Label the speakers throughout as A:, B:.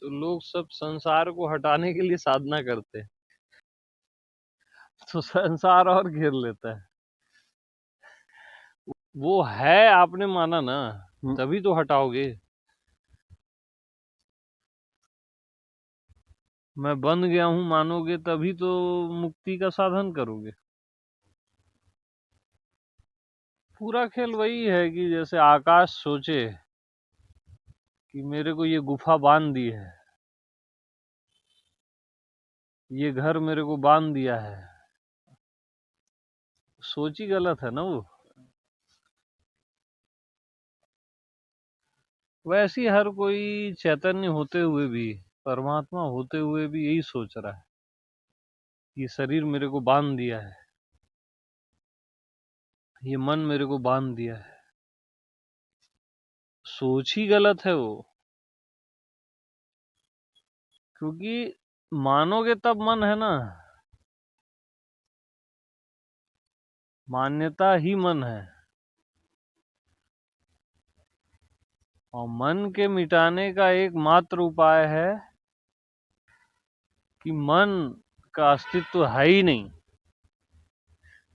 A: तो लोग सब संसार को हटाने के लिए साधना करते हैं, तो संसार और घेर लेता है। वो है आपने माना ना, तभी तो हटाओगे। मैं बन गया हूं मानोगे तभी तो मुक्ति का साधन करोगे। पूरा खेल वही है कि जैसे आकाश सोचे कि मेरे को ये गुफा बांध दी है, ये घर मेरे को बांध दिया है। सोच ही गलत है ना वो। वैसे ही हर कोई चैतन्य होते हुए भी, परमात्मा होते हुए भी यही सोच रहा है कि शरीर मेरे को बांध दिया है, ये मन मेरे को बांध दिया है। सोच ही गलत है वो। क्योंकि मानोगे तब मन है ना, मान्यता ही मन है। और मन के मिटाने का एकमात्र उपाय है कि मन का अस्तित्व है ही नहीं,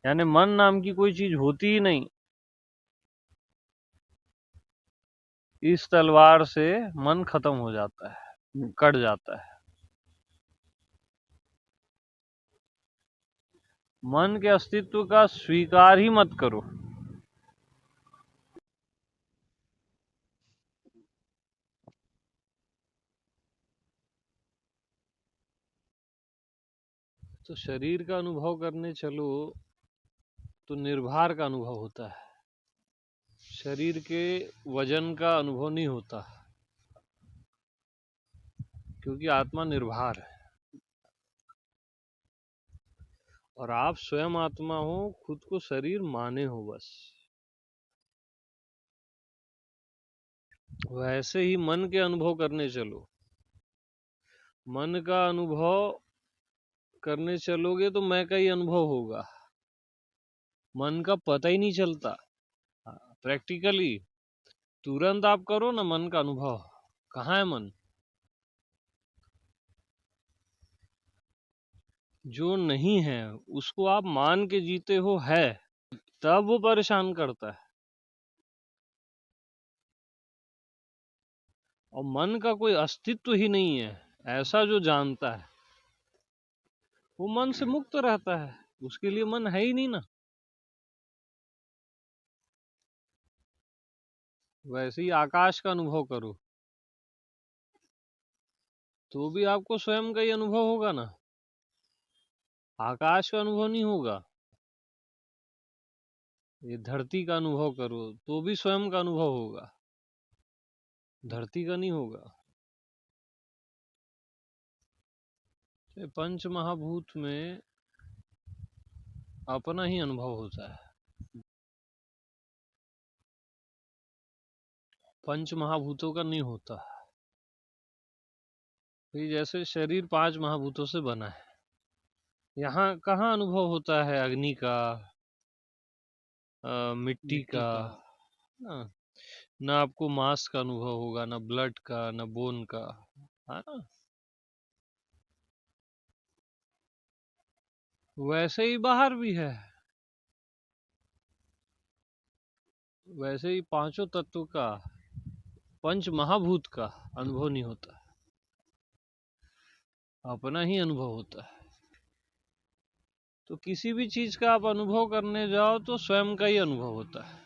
A: यानी मन नाम की कोई चीज होती ही नहीं। इस तलवार से मन खत्म हो जाता है, कट जाता है। मन के अस्तित्व का स्वीकार ही मत करो। तो शरीर का अनुभव करने चलो तो निर्भार का अनुभव होता है, शरीर के वजन का अनुभव नहीं होता, क्योंकि आत्मा निर्भर है। और आप स्वयं आत्मा हो, खुद को शरीर माने हो बस। वैसे ही मन के अनुभव करने चलो। मन का अनुभव करने चलोगे तो मैं का ही अनुभव होगा, मन का पता ही नहीं चलता। प्रैक्टिकली तुरंत आप करो ना मन का अनुभव, कहाँ है मन। जो नहीं है उसको आप मान के जीते हो है, तब वो परेशान करता है। और मन का कोई अस्तित्व ही नहीं है ऐसा जो जानता है, वो मन से मुक्त रहता है। उसके लिए मन है ही नहीं ना। वैसे ही आकाश का अनुभव करो तो भी आपको स्वयं का ही अनुभव होगा ना, आकाश का अनुभव नहीं होगा। ये धरती का अनुभव करो तो भी स्वयं का अनुभव होगा, धरती का नहीं होगा। पंच महाभूत में अपना ही अनुभव होता है। पंच महाभूतों का नहीं होता। तो जैसे शरीर पांच महाभूतों से बना है, यहाँ कहाँ अनुभव होता है अग्नि का, मिट्टी का। ना, ना आपको मांस का अनुभव होगा, ना ब्लड का, ना बोन का, है ना। वैसे ही बाहर भी है, वैसे ही पांचों तत्व का, पंच महाभूत का अनुभव नहीं होता, अपना ही अनुभव होता है। तो किसी भी चीज का आप अनुभव करने जाओ तो स्वयं का ही अनुभव होता है।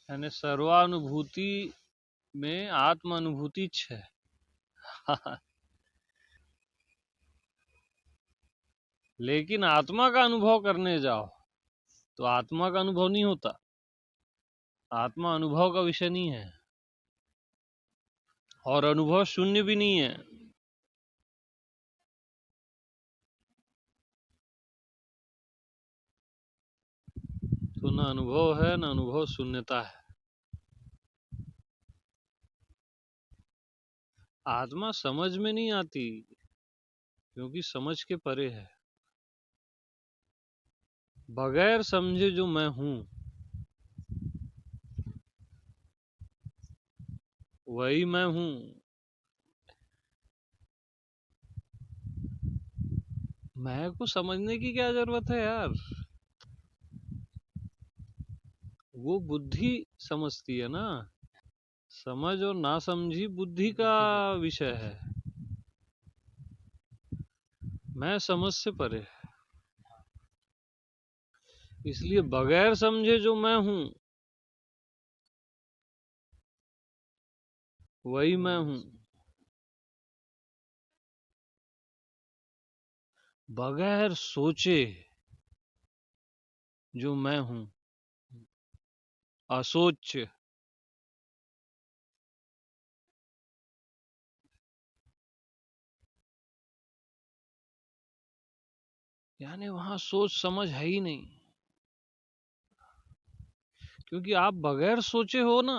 A: यानी सर्वानुभूति में आत्म अनुभूति 6। लेकिन आत्मा का अनुभव करने जाओ तो आत्मा का अनुभव नहीं होता, आत्मा अनुभव का विषय नहीं है, और अनुभव शून्य भी नहीं है। तो ना अनुभव है ना अनुभव शून्यता है। आत्मा समझ में नहीं आती क्योंकि समझ के परे है। बगैर समझे जो मैं हूं वही मैं हूं। मैं को समझने की क्या जरूरत है यार, वो बुद्धि समझती है ना। समझ और ना समझी बुद्धि का विषय है, मैं समझ से परे। इसलिए बगैर समझे जो मैं हूं वही मैं हूं। बगैर सोचे जो मैं हूं, असोच। यानी वहां सोच समझ है ही नहीं, क्योंकि आप बगैर सोचे हो ना।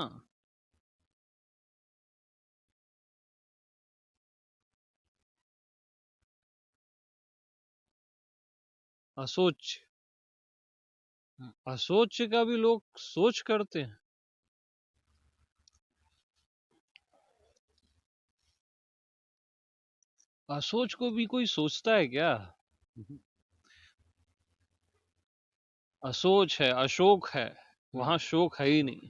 A: असोच, असोच का भी लोग सोच करते हैं। असोच को भी कोई सोचता है क्या? असोच है, अशोक है, वहां शोक है ही नहीं।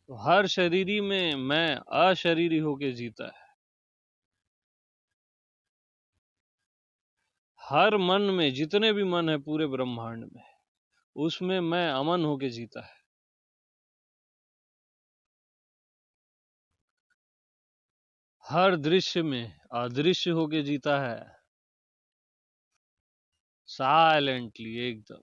A: तो हर शरीरी में मैं अशरीरी होके जीता है। हर मन में, जितने भी मन है पूरे ब्रह्मांड में, उसमें मैं अमन होके जीता है। हर दृश्य में अदृश्य होके जीता है, साइलेंटली एकदम।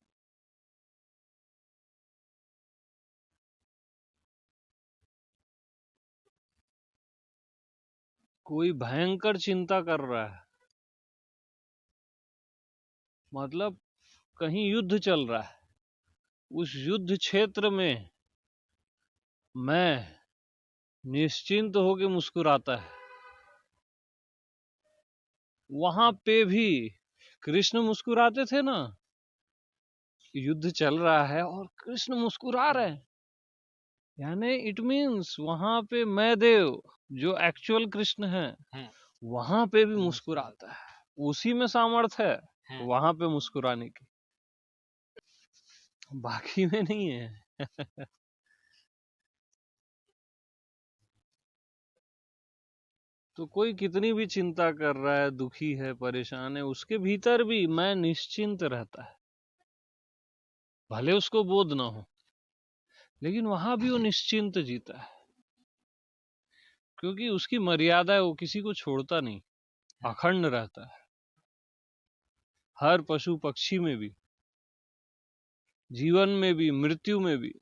A: कोई भयंकर चिंता कर रहा है, मतलब कहीं युद्ध चल रहा है, उस युद्ध क्षेत्र में मैं निश्चिंत होके मुस्कुराता है। वहां पे भी कृष्ण मुस्कुराते थे ना। युद्ध चल रहा है और कृष्ण मुस्कुरा रहे हैं, यानी इट मीन्स वहां पे मैं देव, जो एक्चुअल कृष्ण है, वहां पे भी मुस्कुराता है। उसी में सामर्थ्य है वहां पे मुस्कुराने की, बाकी में नहीं है। तो कोई कितनी भी चिंता कर रहा है, दुखी है, परेशान है, उसके भीतर भी मैं निश्चिंत रहता है। भले उसको बोध ना हो, लेकिन वहां भी वो निश्चिंत जीता है, क्योंकि उसकी मर्यादा है, वो किसी को छोड़ता नहीं, अखंड रहता है। हर पशु पक्षी में भी, जीवन में भी, मृत्यु में भी,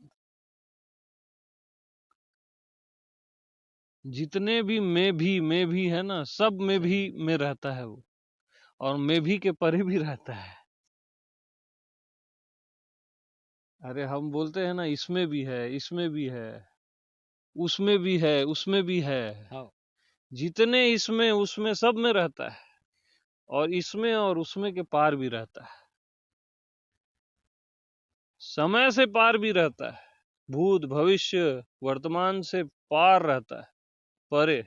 A: जितने भी मैं भी है ना, सब में भी में रहता है वो, और मैं भी के परे भी रहता है। अरे हम बोलते हैं ना, इसमें भी है, इसमें भी है, उसमें भी है, उसमें भी है। जितने इसमें उसमें सब में रहता है, और इसमें और उसमें के पार भी रहता है, समय से पार भी रहता है, भूत भविष्य वर्तमान से पार रहता है, परे,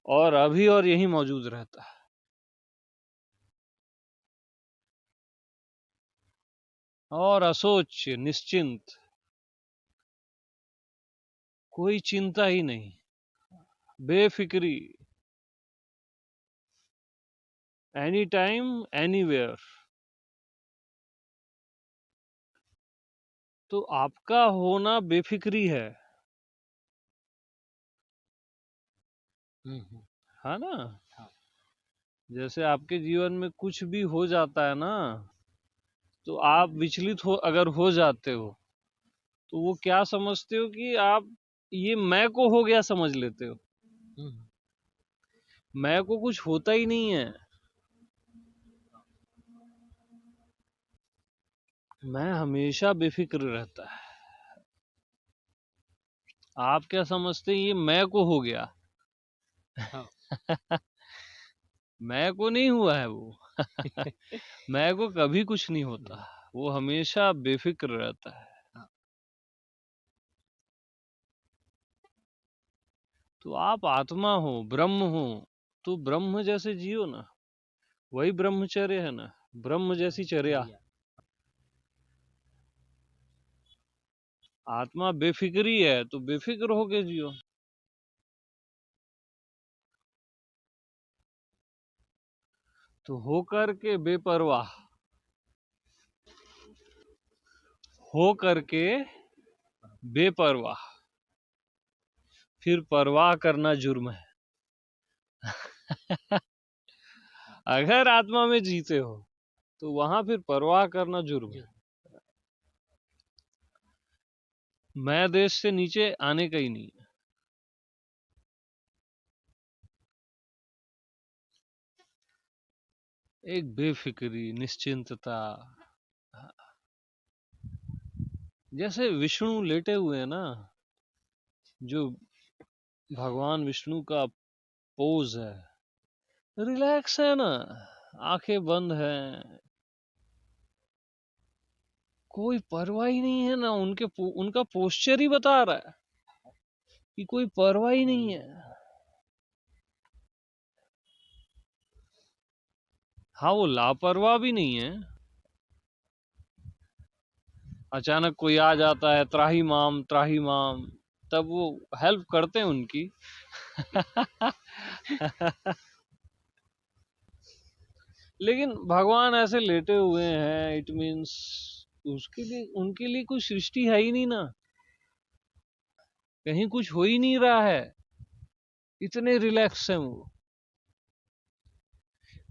A: और अभी और यही मौजूद रहता है। और असोच, निश्चिंत, कोई चिंता ही नहीं, बेफिक्री, एनी टाइम एनीवेयर। तो आपका होना बेफिक्री है ना। जैसे आपके जीवन में कुछ भी हो जाता है ना, तो आप विचलित हो, अगर हो जाते हो, तो वो क्या समझते हो कि आप ये मैं को हो गया समझ लेते हो। मैं को कुछ होता ही नहीं है, मैं हमेशा बेफिक्र रहता है। आप क्या समझते हैं, ये मैं को हो गया। मैं को नहीं हुआ है वो। मैं को कभी कुछ नहीं होता। वो हमेशा बेफिक्र रहता है। तो आप आत्मा हो, ब्रह्म हो, तो ब्रह्म जैसे जियो ना, वही ब्रह्मचर्य है ना, ब्रह्म जैसी चर्या। आत्मा बेफिक्री है तो बेफिक्र होके जियो। तो होकर के बेपरवाह, हो करके बेपरवाह, फिर परवाह करना जुर्म है। अगर आत्मा में जीते हो तो वहां फिर परवाह करना जुर्म है। मैं देश से नीचे आने का ही नहीं है। एक बेफिक्री, निश्चिंतता। जैसे विष्णु लेटे हुए हैं ना, जो भगवान विष्णु का पोज है, रिलैक्स है ना, आंखें बंद हैं, कोई परवाह ही नहीं है ना, उनका पोस्चर ही बता रहा है कि कोई परवाह ही नहीं है। हाँ, वो लापरवाह भी नहीं है। अचानक कोई आ जाता है, त्राही माम, तब वो हेल्प करते हैं उनकी। लेकिन भगवान ऐसे लेटे हुए हैं, इट मीन्स उसके लिए, उनके लिए कोई सृष्टि है ही नहीं ना, कहीं कुछ हो ही नहीं रहा है, इतने रिलैक्स हैं वो।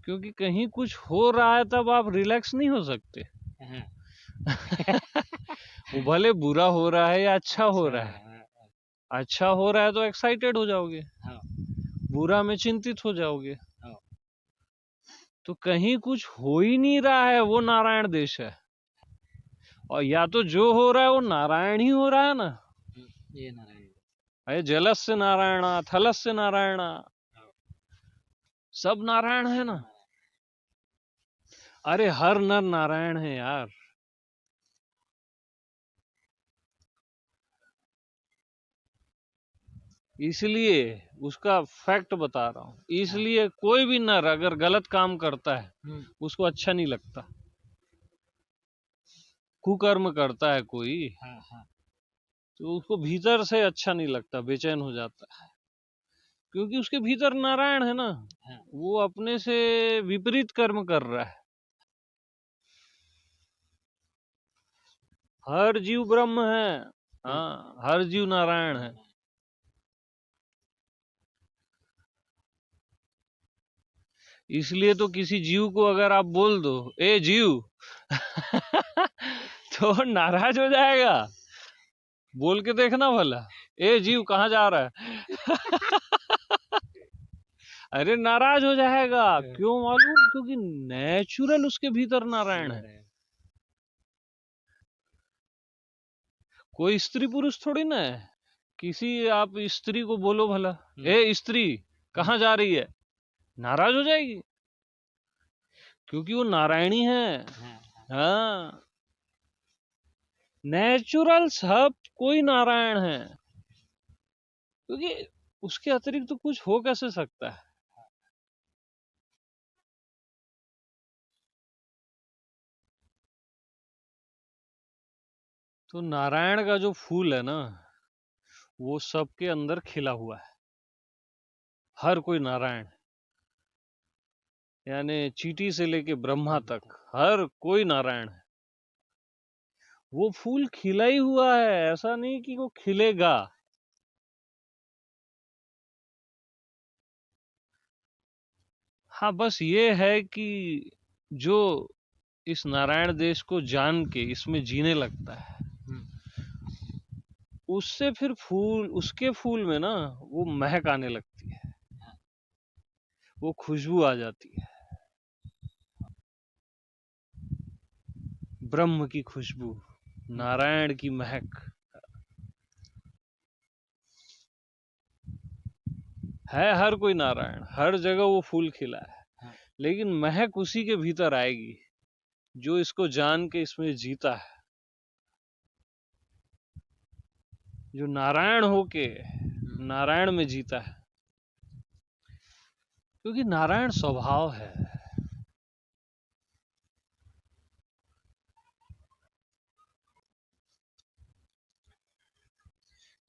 A: क्योंकि कहीं कुछ हो रहा है तब आप रिलैक्स नहीं हो सकते। वो भले बुरा हो रहा है या अच्छा हो रहा है, अच्छा हो रहा है तो एक्साइटेड हो जाओगे, बुरा में चिंतित हो जाओगे। तो कहीं कुछ हो ही नहीं रहा है, वो नारायण देश है। और या तो जो हो रहा है वो नारायण ही हो रहा है ना, ये नारायण, अरे जलस्य नारायण, थलस्य नारायण, सब नारायण है ना। अरे हर नर नारायण है यार। इसलिए उसका फैक्ट बता रहा हूं, इसलिए कोई भी नर अगर गलत काम करता है उसको अच्छा नहीं लगता, कुकर्म करता है कोई तो उसको भीतर से अच्छा नहीं लगता, बेचैन हो जाता है, क्योंकि उसके भीतर नारायण है ना, वो अपने से विपरीत कर्म कर रहा है। हर जीव ब्रह्म है, हाँ, हर जीव नारायण है। इसलिए तो किसी जीव को अगर आप बोल दो ए जीव तो नाराज हो जाएगा। बोल के देखना भला, ए जीव कहाँ जा रहा है। अरे नाराज हो जाएगा, क्यों मालूम? क्योंकि नेचुरल उसके भीतर नारायण है। कोई स्त्री पुरुष थोड़ी ना है। किसी आप स्त्री को बोलो भला, ए स्त्री कहाँ जा रही है, नाराज हो जाएगी, क्योंकि वो नारायणी है। हाँ, नेचुरल सब कोई नारायण है, क्योंकि उसके अतिरिक्त तो कुछ हो कैसे सकता है। तो नारायण का जो फूल है ना, वो सबके अंदर खिला हुआ है, हर कोई नारायण, यानी चींटी से लेके ब्रह्मा तक हर कोई नारायण है। वो फूल खिला ही हुआ है, ऐसा नहीं कि वो खिलेगा। हाँ, बस ये है कि जो इस नारायण देश को जान के इसमें जीने लगता है, उससे फिर उसके फूल में ना वो महक आने लगती है, वो खुशबू आ जाती है, ब्रह्म की खुशबू, नारायण की महक है। हर कोई नारायण, हर जगह वो फूल खिला है, लेकिन महक उसी के भीतर आएगी जो इसको जान के इसमें जीता है, जो नारायण होके नारायण में जीता है, क्योंकि नारायण स्वभाव है।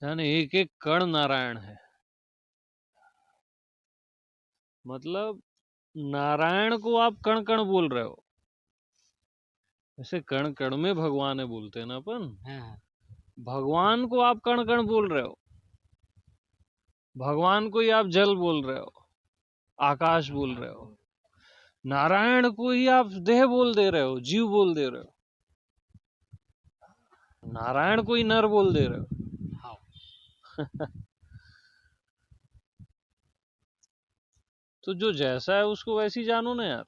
A: यानी एक एक कण नारायण है। मतलब नारायण को आप कण कण बोल रहे हो, ऐसे कण कण में भगवान है बोलते हैं ना अपन। भगवान को आप कण कण बोल रहे हो, भगवान को ही आप जल बोल रहे हो, आकाश बोल रहे हो, नारायण को ही आप देह बोल दे रहे हो, जीव बोल दे रहे हो, नारायण को ही नर बोल दे रहे हो। तो जो जैसा है उसको वैसी जानो ना यार।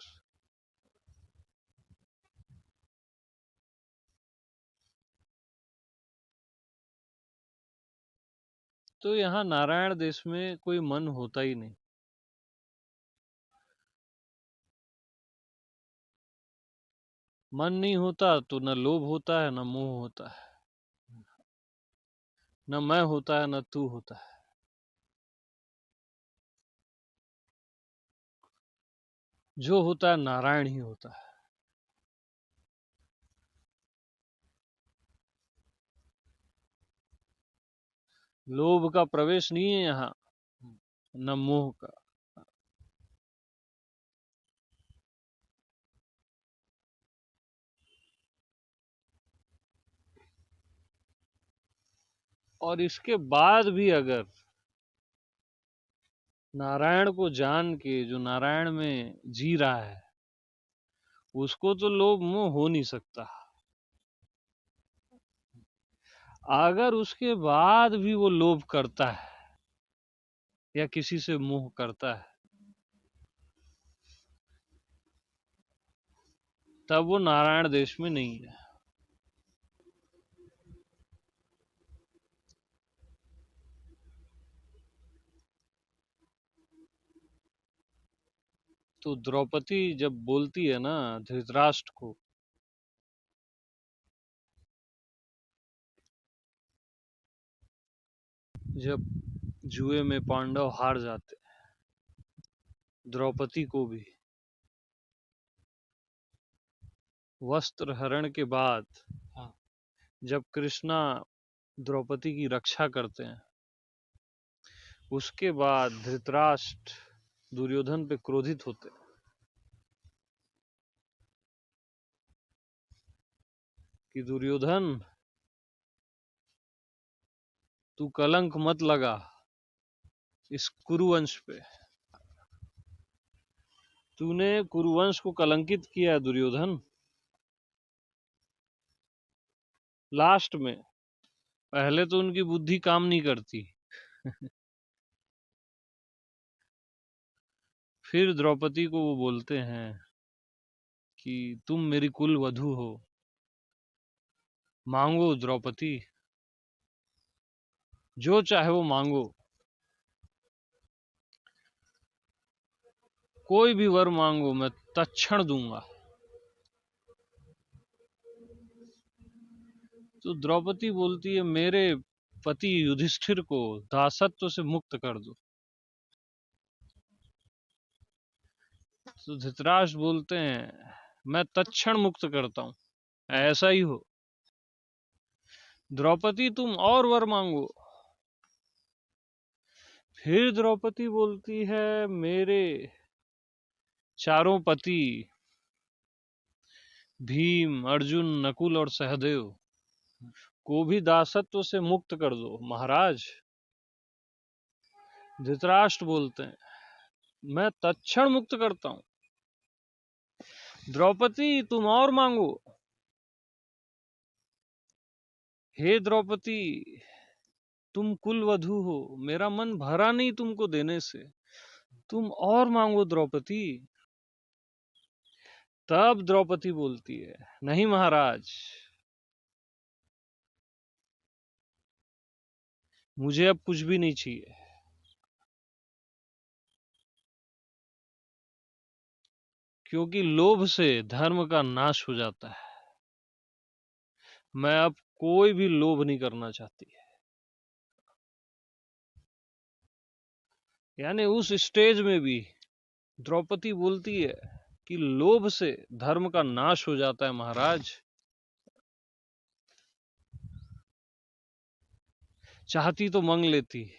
A: तो यहाँ नारायण देश में कोई मन होता ही नहीं। मन नहीं होता तो न लोभ होता है, न मोह होता है, न मैं होता है, न तू होता है। जो होता है नारायण ही होता है। लोभ का प्रवेश नहीं है यहाँ, न मोह का। और इसके बाद भी अगर नारायण को जान के जो नारायण में जी रहा है, उसको तो लोभ मोह हो नहीं सकता। अगर उसके बाद भी वो लोभ करता है या किसी से मोह करता है, तब वो नारायण देश में नहीं है। तो द्रौपदी जब बोलती है ना धृतराष्ट्र को, जब जुए में पांडव हार जाते, द्रौपदी को भी वस्त्र हरण के बाद जब कृष्णा द्रौपदी की रक्षा करते हैं, उसके बाद धृतराष्ट्र दुर्योधन पे क्रोधित होते हैं कि दुर्योधन तू कलंक मत लगा इस कुरुवंश पे, तूने कुरुवंश को कलंकित किया दुर्योधन। लास्ट में, पहले तो उनकी बुद्धि काम नहीं करती फिर द्रौपदी को वो बोलते हैं कि तुम मेरी कुल वधू हो, मांगो द्रौपदी, जो चाहे वो मांगो, कोई भी वर मांगो मैं तत्क्षण दूंगा। तो द्रौपदी बोलती है मेरे पति युधिष्ठिर को दासत्व से मुक्त कर दो। तो धृतराष्ट्र बोलते हैं मैं तत्क्षण मुक्त करता हूं, ऐसा ही हो। द्रौपदी तुम और वर मांगो। फिर द्रौपदी बोलती है मेरे चारों पति भीम, अर्जुन, नकुल और सहदेव को भी दासत्व से मुक्त कर दो महाराज। धृतराष्ट्र बोलते हैं मैं तत्क्षण मुक्त करता हूं। द्रौपदी तुम और मांगो। हे द्रौपदी, तुम कुलवधू हो, मेरा मन भरा नहीं तुमको देने से, तुम और मांगो द्रौपदी। तब द्रौपदी बोलती है नहीं महाराज, मुझे अब कुछ भी नहीं चाहिए। क्योंकि लोभ से धर्म का नाश हो जाता है। मैं अब कोई भी लोभ नहीं करना चाहती। यानी उस स्टेज में भी द्रौपदी बोलती है कि लोभ से धर्म का नाश हो जाता है महाराज। चाहती तो मांग लेती,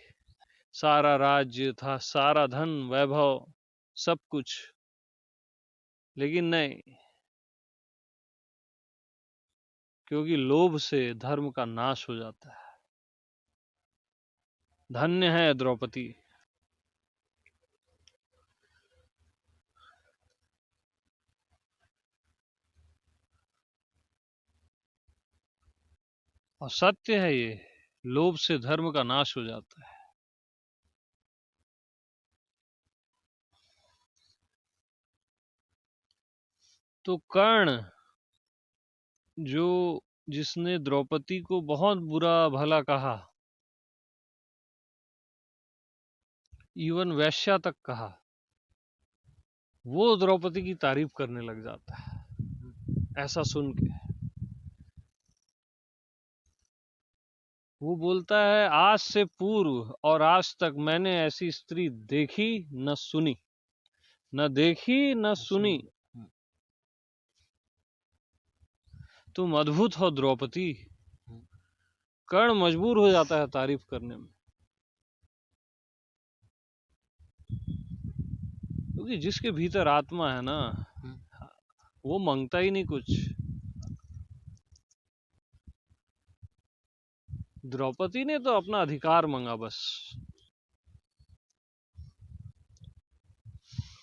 A: सारा राज्य था, सारा धन वैभव सब कुछ, लेकिन नहीं, क्योंकि लोभ से धर्म का नाश हो जाता है। धन्य है द्रौपदी। और सत्य है ये, लोभ से धर्म का नाश हो जाता है। तो कर्ण जो जिसने द्रौपदी को बहुत बुरा भला कहा, इवन वैश्या तक कहा, वो द्रौपदी की तारीफ करने लग जाता है ऐसा सुन के। वो बोलता है आज से पूर्व और आज तक मैंने ऐसी स्त्री देखी न सुनी, न देखी न सुनी। तुम अद्भुत हो द्रौपदी। कर्ण मजबूर हो जाता है तारीफ करने में, क्योंकि जिसके भीतर आत्मा है ना, वो मांगता ही नहीं कुछ। द्रौपदी ने तो अपना अधिकार मांगा बस।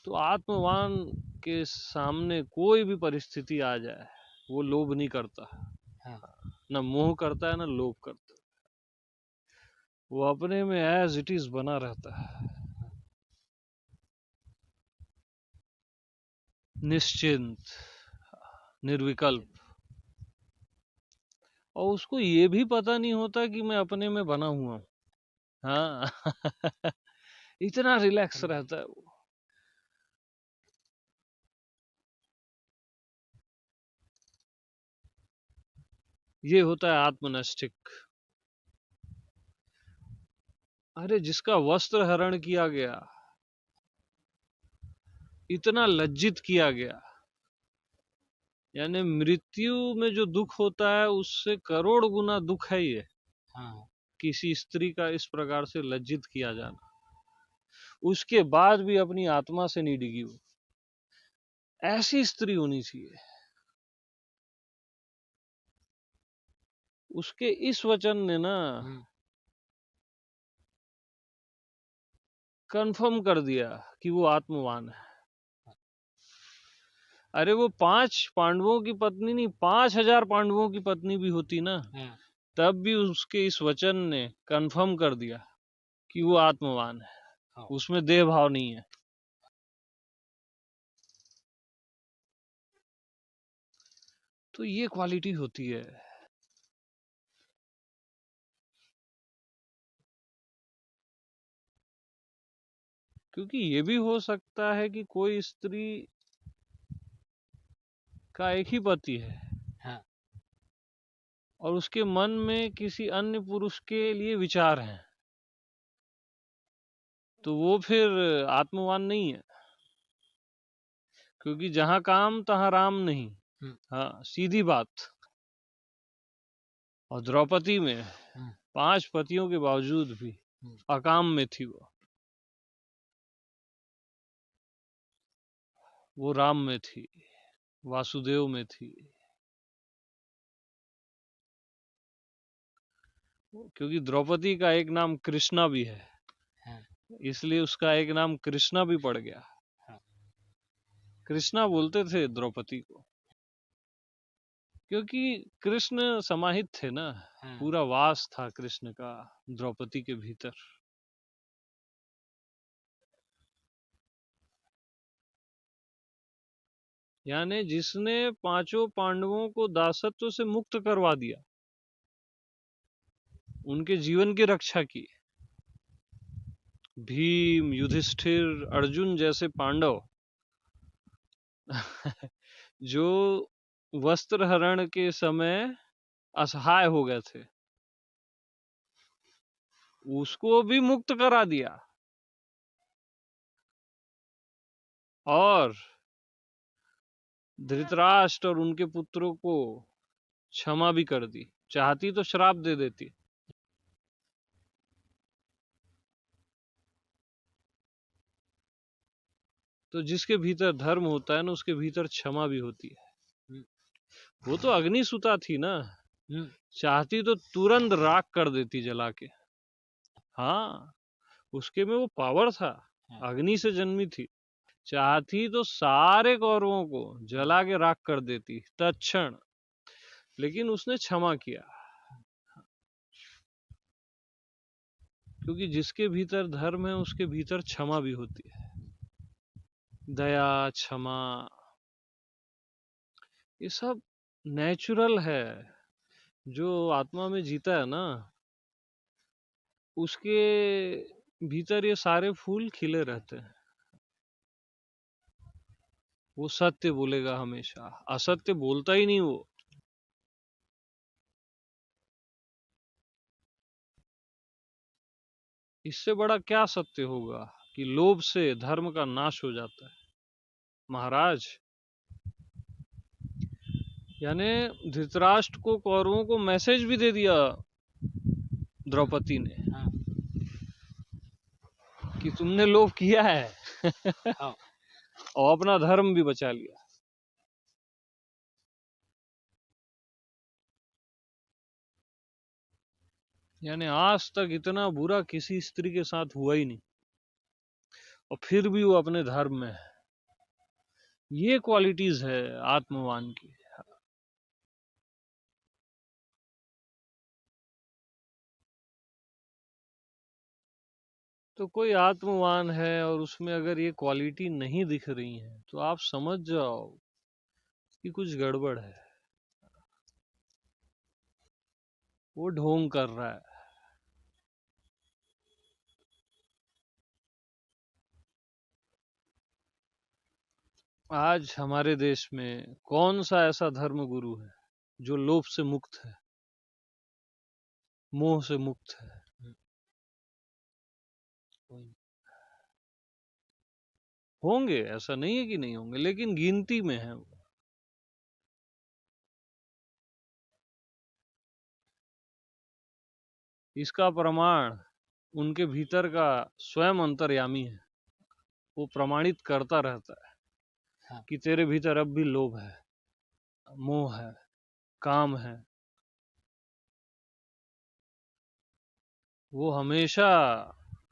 A: तो आत्मवान के सामने कोई भी परिस्थिति आ जाए, वो लोभ नहीं करता। न मोह करता है, न लोभ करता है। वो अपने में एज इट इज बना रहता है, निश्चिंत, निर्विकल्प। और उसको ये भी पता नहीं होता कि मैं अपने में बना हुआ हूं। हाँ इतना रिलैक्स रहता है वो। ये होता है आत्मनष्टिक। अरे जिसका वस्त्र हरण किया गया, इतना लज्जित किया गया, यानी मृत्यु में जो दुख होता है उससे करोड़ गुना दुख है ये। किसी स्त्री का इस प्रकार से लज्जित किया जाना, उसके बाद भी अपनी आत्मा से नहीं डिगी वो। ऐसी स्त्री होनी चाहिए। उसके इस वचन ने ना कंफर्म कर दिया कि वो आत्मवान है। अरे वो 5 पांडवों की पत्नी नहीं, 5,000 पांडवों की पत्नी भी होती ना, तब भी उसके इस वचन ने कंफर्म कर दिया कि वो आत्मवान है, उसमें देह भाव नहीं है। तो ये क्वालिटी होती है। क्योंकि ये भी हो सकता है कि कोई स्त्री का एक ही पति है, और उसके मन में किसी अन्य पुरुष के लिए विचार हैं, तो वो फिर आत्मवान नहीं है। क्योंकि जहां काम तहां राम नहीं। हाँ सीधी बात। और द्रौपदी में 5 पतियों के बावजूद भी अकाम में थी वो राम में थी, वासुदेव में थी। क्योंकि द्रौपदी का एक नाम कृष्णा भी है, इसलिए उसका एक नाम कृष्णा भी पड़ गया। कृष्णा बोलते थे द्रौपदी को, क्योंकि कृष्ण समाहित थे ना, पूरा वास था कृष्ण का द्रौपदी के भीतर। यानी जिसने 5 पांडवों को दासत्व से मुक्त करवा दिया, उनके जीवन की रक्षा की। भीम, युधिष्ठिर, अर्जुन जैसे पांडव जो वस्त्र हरण के समय असहाय हो गए थे, उसको भी मुक्त करा दिया और धृतराष्ट्र और उनके पुत्रों को क्षमा भी कर दी। चाहती तो श्राप दे देती। तो जिसके भीतर धर्म होता है ना, उसके भीतर क्षमा भी होती है। वो तो अग्निसुता थी ना, चाहती तो तुरंत राख कर देती जला के। हाँ, उसके में वो पावर था, अग्नि से जन्मी थी। चाहती तो सारे कौरवों को जला के राख कर देती तत्क्षण, लेकिन उसने क्षमा किया। क्योंकि जिसके भीतर धर्म है उसके भीतर क्षमा भी होती है। दया, क्षमा, ये सब नेचुरल है। जो आत्मा में जीता है ना, उसके भीतर ये सारे फूल खिले रहते हैं। वो सत्य बोलेगा हमेशा, असत्य बोलता ही नहीं वो। इससे बड़ा क्या सत्य होगा कि लोभ से धर्म का नाश हो जाता है। महाराज, यानी धृतराष्ट्र को, कौरवों को मैसेज भी दे दिया द्रौपदी ने। हाँ। कि तुमने लोभ किया है। हाँ। और अपना धर्म भी बचा लिया। यानी आज तक इतना बुरा किसी स्त्री के साथ हुआ ही नहीं, और फिर भी वो अपने धर्म में है। ये क्वालिटीज है आत्मवान की। तो कोई आत्मवान है और उसमें अगर ये क्वालिटी नहीं दिख रही है, तो आप समझ जाओ कि कुछ गड़बड़ है। वो ढोंग कर रहा है। आज हमारे देश में कौन सा ऐसा धर्म गुरु है जो लोभ से मुक्त है, मोह से मुक्त है? होंगे, ऐसा नहीं है कि नहीं होंगे, लेकिन गिनती में है वो। इसका प्रमाण उनके भीतर का स्वयं अंतर्यामी है। वो प्रमाणित करता रहता है। हाँ। कि तेरे भीतर अब भी लोभ है, मोह है, काम है। वो हमेशा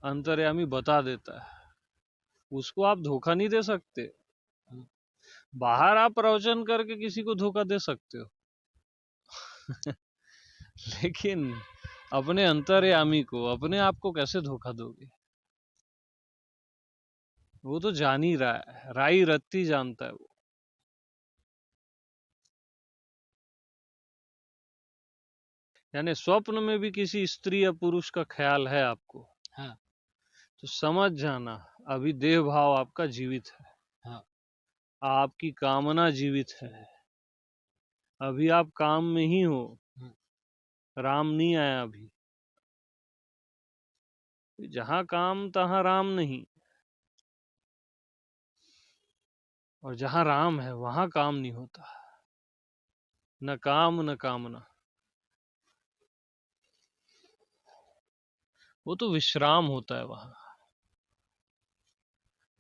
A: अंतर्यामी बता देता है, उसको आप धोखा नहीं दे सकते। बाहर आप प्रवचन करके किसी को धोखा दे सकते हो। लेकिन अपने अंतर्यामी को, अपने आप को कैसे धोखा दोगे? वो तो जान ही रहा है, राई रत्ती जानता है वो। यानी स्वप्न में भी किसी स्त्री या पुरुष का ख्याल है आपको, हाँ, तो समझ जाना अभी देह भाव आपका जीवित है। हाँ। आपकी कामना जीवित है। अभी आप काम में ही हो, राम नहीं आया अभी। जहां काम तहां राम नहीं, और जहां राम है वहां काम नहीं होता। न काम न कामना। वो तो विश्राम होता है वहां।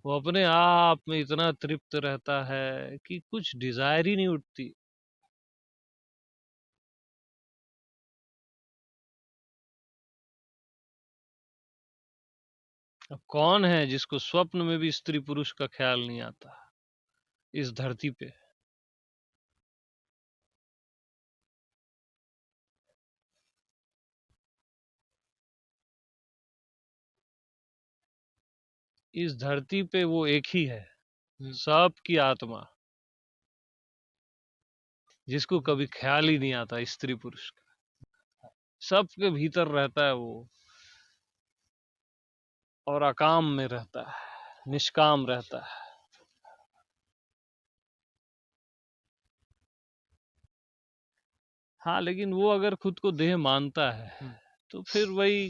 A: वो अपने आप में इतना तृप्त रहता है कि कुछ डिजायर ही नहीं उठती। अब कौन है जिसको स्वप्न में भी स्त्री पुरुष का ख्याल नहीं आता इस धरती पे? इस धरती पे वो एक ही है, सबकी आत्मा, जिसको कभी ख्याल ही नहीं आता स्त्री पुरुष का। सबके भीतर रहता है वो, और अकाम में रहता है, निष्काम रहता है। हाँ, लेकिन वो अगर खुद को देह मानता है तो फिर वही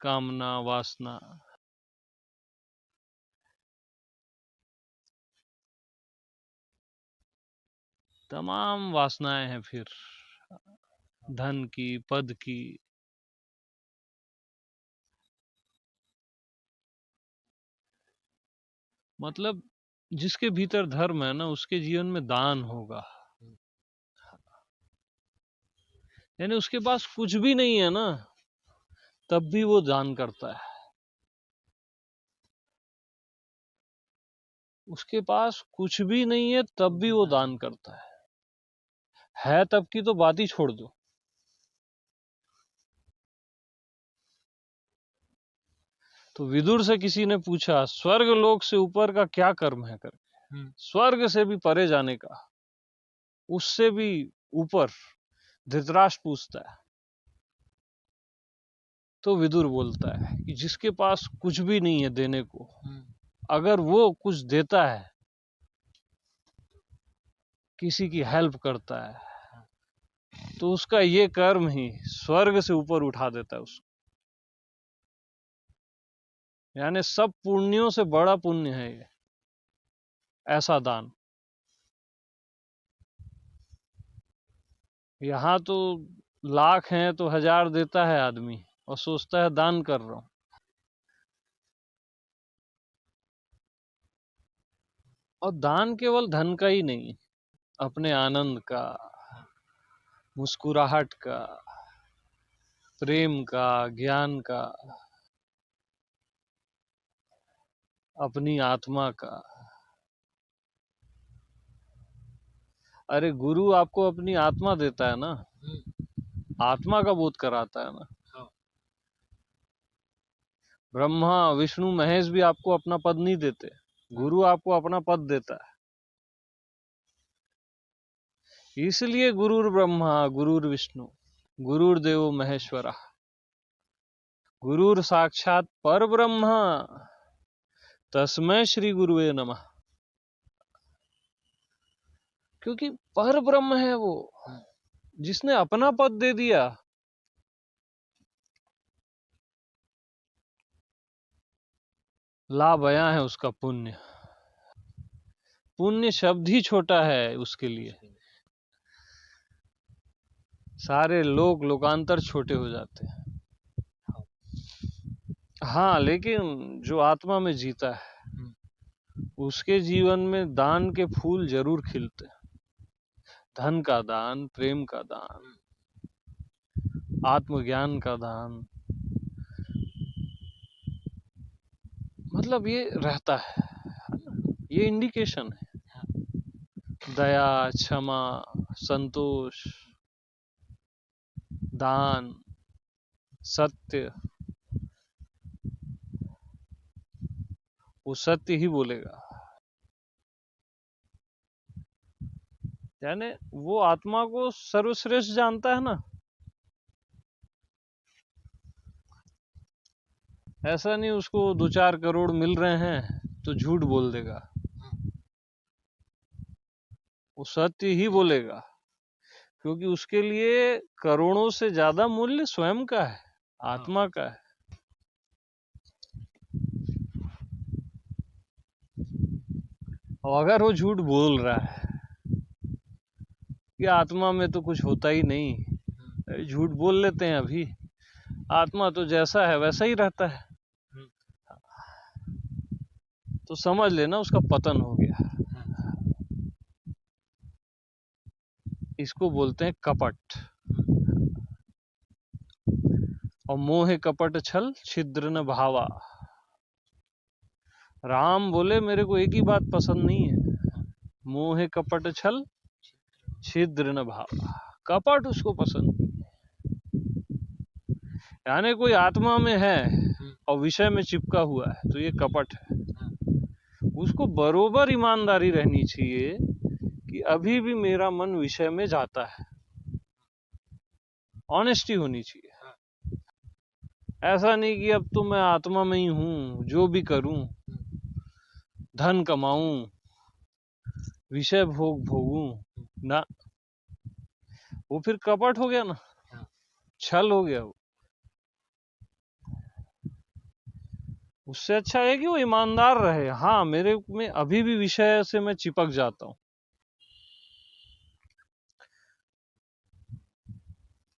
A: कामना वासना, तमाम वासनाएं हैं फिर, धन की, पद की। मतलब जिसके भीतर धर्म है ना, उसके जीवन में दान होगा। यानी उसके पास कुछ भी नहीं है ना, तब भी वो दान करता है। उसके पास कुछ भी नहीं है तब भी वो दान करता है तब की तो बात ही छोड़ दो। तो विदुर से किसी ने पूछा, स्वर्ग लोक से ऊपर का क्या कर्म है करके, स्वर्ग से भी परे जाने का, उससे भी ऊपर धृतराष्ट्र पूछता है। तो विदुर बोलता है कि जिसके पास कुछ भी नहीं है देने को, अगर वो कुछ देता है, किसी की हेल्प करता है, तो उसका ये कर्म ही स्वर्ग से ऊपर उठा देता है उसको। यानी सब पुण्यों से बड़ा पुण्य है ये, ऐसा दान। यहाँ तो लाख हैं तो 1000 देता है आदमी और सोचता है दान कर रहा हूं। और दान केवल धन का ही नहीं, अपने आनंद का, मुस्कुराहट का, प्रेम का, ज्ञान का, अपनी आत्मा का। अरे गुरु आपको अपनी आत्मा देता है ना, आत्मा का बोध कराता है ना। ब्रह्मा विष्णु महेश भी आपको अपना पद नहीं देते, गुरु आपको अपना पद देता है। इसलिए गुरुर ब्रह्मा गुरुर विष्णु गुरुर्देवो महेश्वरा गुरुर साक्षात पर ब्रह्मा तस्मै श्री गुरुवे नमः। क्योंकि पर ब्रह्म है वो, जिसने अपना पद दे दिया। ला बयां है उसका पुण्य, पुण्य शब्द ही छोटा है उसके लिए, सारे लोक लोकांतर छोटे हो जाते हैं। हाँ, लेकिन जो आत्मा में जीता है उसके जीवन में दान के फूल जरूर खिलते हैं। धन का दान, प्रेम का दान, आत्मज्ञान का दान, मतलब ये रहता है, ये इंडिकेशन है। दया, क्षमा, संतोष, दान, सत्य, वो सत्य ही बोलेगा। यानी वो आत्मा को सर्वश्रेष्ठ जानता है ना। ऐसा नहीं उसको 2-4 करोड़ मिल रहे हैं तो झूठ बोल देगा, वो सत्य ही बोलेगा। क्योंकि उसके लिए करोड़ों से ज्यादा मूल्य स्वयं का है, आत्मा का है। और अगर वो झूठ बोल रहा है कि आत्मा में तो कुछ होता ही नहीं, झूठ बोल लेते हैं अभी, आत्मा तो जैसा है वैसा ही रहता है, तो समझ लेना उसका पतन हो गया। इसको बोलते हैं कपट। और मोह कपट छल छिद्र न भावा। राम बोले मेरे को एक ही बात पसंद नहीं है, मोह कपट छल छिद्र न भावा। कपट उसको पसंद नहीं। यानी कोई आत्मा में है और विषय में चिपका हुआ है तो ये कपट है। उसको बरोबर ईमानदारी रहनी चाहिए कि अभी भी मेरा मन विषय में जाता है, ऑनेस्टी होनी चाहिए। ऐसा नहीं कि अब तो मैं आत्मा में ही हूं, जो भी करूं, धन कमाऊं, विषय भोग भोगूं ना। वो फिर कपट हो गया ना, छल हो गया वो। उससे अच्छा है कि वो ईमानदार रहे। हाँ, मेरे में अभी भी विषय से मैं चिपक जाता हूं,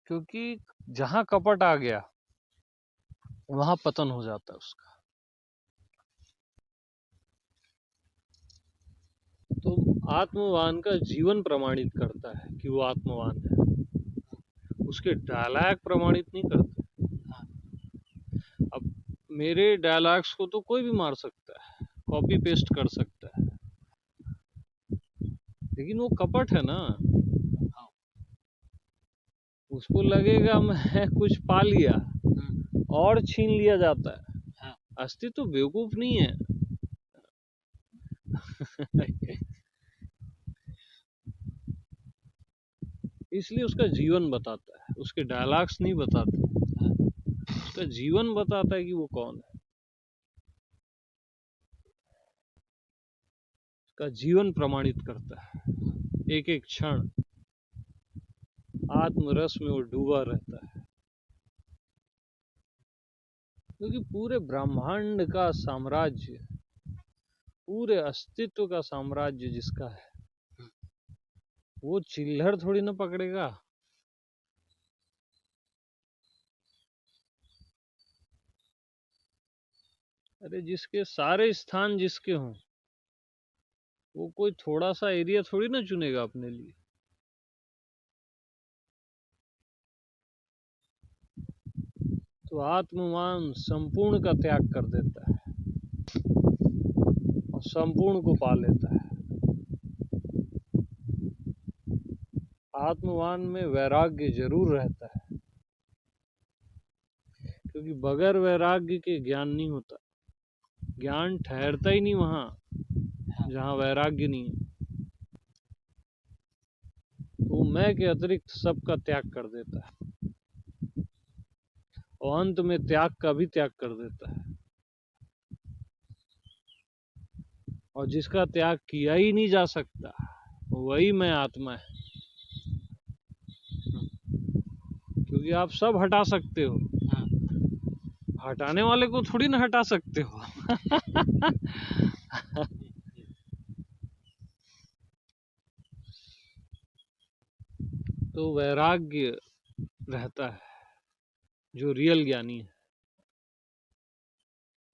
A: क्योंकि जहां कपट आ गया वहां पतन हो जाता है उसका। तो आत्मवान का जीवन प्रमाणित करता है कि वो आत्मवान है, उसके डायलॉग प्रमाणित नहीं करते। अब मेरे डायलॉग्स को तो कोई भी मार सकता है, कॉपी पेस्ट कर सकता है, लेकिन वो कपट है ना। उसको लगेगा मैं कुछ पा लिया और छीन लिया जाता है। अस्तित्व तो बेवकूफ नहीं है। इसलिए उसका जीवन बताता है, उसके डायलॉग्स नहीं बताते। उसका जीवन बताता है कि वो कौन है। उसका जीवन प्रमाणित करता है। एक एक क्षण आत्मरस में वो डूबा रहता है, क्योंकि पूरे ब्रह्मांड का साम्राज्य, पूरे अस्तित्व का साम्राज्य जिसका है, वो चिल्हर थोड़ी ना पकड़ेगा। अरे जिसके सारे स्थान जिसके हों, वो कोई थोड़ा सा एरिया थोड़ी ना चुनेगा अपने लिए। तो आत्मवान संपूर्ण का त्याग कर देता है और संपूर्ण को पा लेता है। आत्मवान में वैराग्य जरूर रहता है, क्योंकि बगैर वैराग्य के ज्ञान नहीं होता। ज्ञान ठहरता ही नहीं वहां जहां वैराग्य नहीं है। तो मैं के अतिरिक्त सबका त्याग कर देता है, और अंत में त्याग का भी त्याग कर देता है। और जिसका त्याग किया ही नहीं जा सकता, वही मैं आत्मा है। क्योंकि आप सब हटा सकते हो, हटाने वाले को थोड़ी ना हटा सकते हो। तो वैराग्य रहता है जो रियल ज्ञानी है,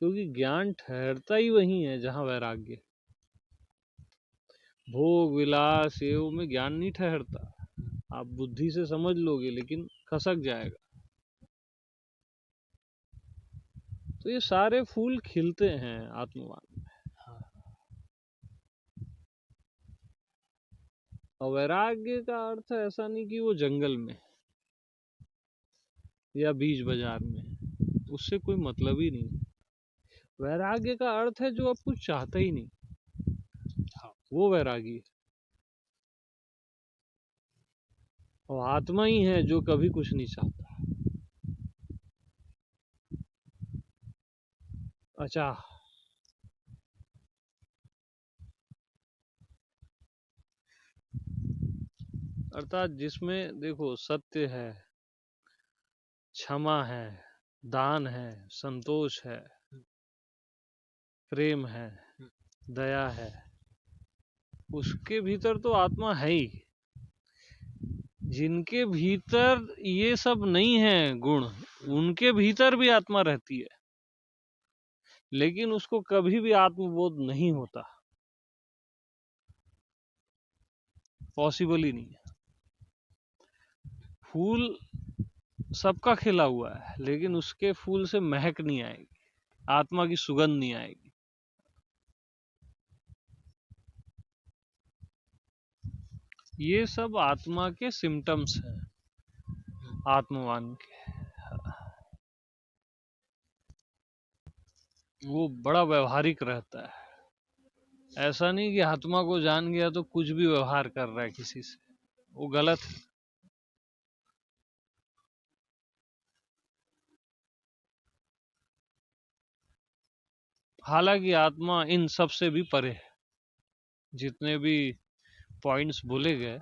A: क्योंकि ज्ञान ठहरता ही वही है जहां वैराग्य। भोग विलास ये में ज्ञान नहीं ठहरता। आप बुद्धि से समझ लोगे लेकिन खसक जाएगा। तो ये सारे फूल खिलते हैं आत्मवान में। और वैराग्य का अर्थ ऐसा नहीं कि वो जंगल में या बीज बाजार में, उससे कोई मतलब ही नहीं। वैराग्य का अर्थ है जो अब कुछ चाहता ही नहीं, वो वैरागी है। और आत्मा ही है जो कभी कुछ नहीं चाहता। अच्छा, अर्थात जिसमें देखो सत्य है, क्षमा है, दान है, संतोष है, प्रेम है, दया है, उसके भीतर तो आत्मा है ही। जिनके भीतर ये सब नहीं है गुण, उनके भीतर भी आत्मा रहती है, लेकिन उसको कभी भी आत्मबोध नहीं होता। पॉसिबल ही नहीं है। फूल सबका खिला हुआ है, लेकिन उसके फूल से महक नहीं आएगी, आत्मा की सुगंध नहीं आएगी। ये सब आत्मा के सिम्टम्स हैं, आत्मवान के। वो बड़ा व्यवहारिक रहता है। ऐसा नहीं कि आत्मा को जान गया तो कुछ भी व्यवहार कर रहा है किसी से, वो गलत है। हालांकि आत्मा इन सब से भी परे है। जितने भी पॉइंट्स बोले गए,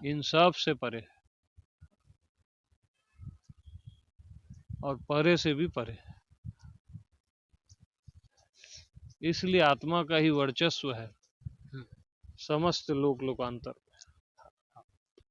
A: इन सब से परे है। और परे से भी परे। इसलिए आत्मा का ही वर्चस्व है समस्त लोक लोकांतर।